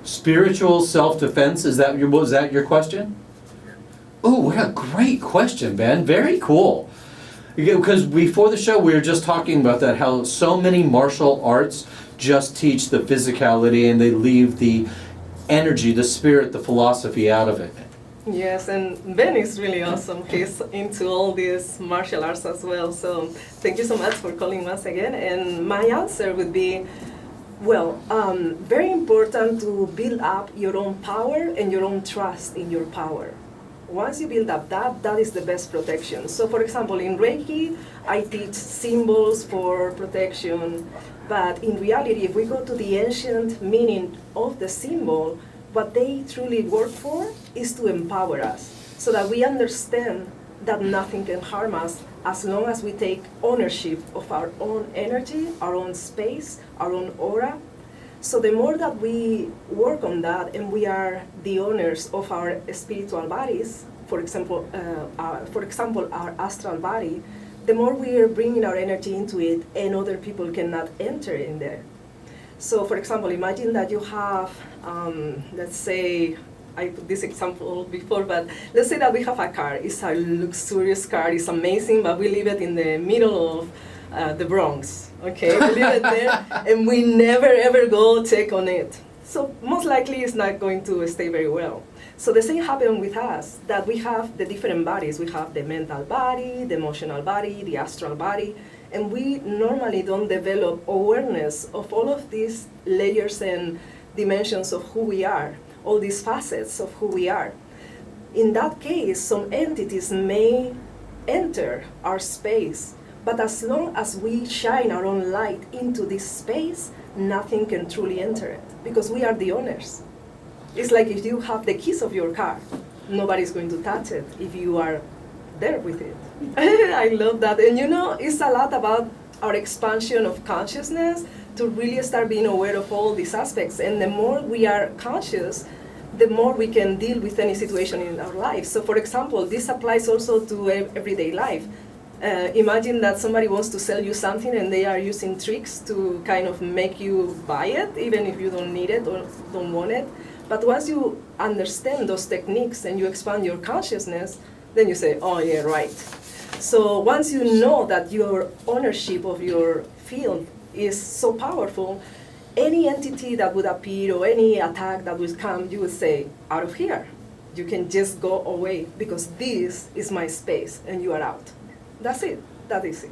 Spiritual self-defense, was that your question? Oh, what a great question, Ben. Very cool. Because before the show, we were just talking about that, how so many martial arts just teach the physicality and they leave the energy, the spirit, the philosophy out of it. Yes, and Ben is really awesome. He's into all these martial arts as well. So thank you so much for calling once again. And my answer would be, well, very important to build up your own power and your own trust in your power. Once you build up that is the best protection. So for example, in Reiki, I teach symbols for protection. But in reality, if we go to the ancient meaning of the symbol, what they truly work for is to empower us, so that we understand that nothing can harm us as long as we take ownership of our own energy, our own space, our own aura. So the more that we work on that and we are the owners of our spiritual bodies, for example, our astral body, the more we are bringing our energy into it and other people cannot enter in there. So for example, imagine that you have, let's say, I put this example before, but let's say that we have a car. It's a luxurious car, it's amazing, but we leave it in the middle of the Bronx, okay? We leave it there, and we never ever go check on it. So most likely it's not going to stay very well. So the same happened with us, that we have the different bodies. We have the mental body, the emotional body, the astral body, and we normally don't develop awareness of all of these layers and dimensions of who we are, all these facets of who we are. In that case, some entities may enter our space, but as long as we shine our own light into this space, nothing can truly enter it, because we are the owners. It's like if you have the keys of your car, nobody's going to touch it if you are there with it. I love that. And you know, it's a lot about our expansion of consciousness to really start being aware of all these aspects. And the more we are conscious, the more we can deal with any situation in our life. So for example, this applies also to everyday life. Imagine that somebody wants to sell you something and they are using tricks to kind of make you buy it, even if you don't need it or don't want it. But once you understand those techniques and you expand your consciousness, then you say, oh yeah, right. So once you know that your ownership of your field is so powerful, any entity that would appear or any attack that would come, you would say, out of here. You can just go away because this is my space and you are out. That's it. That is it.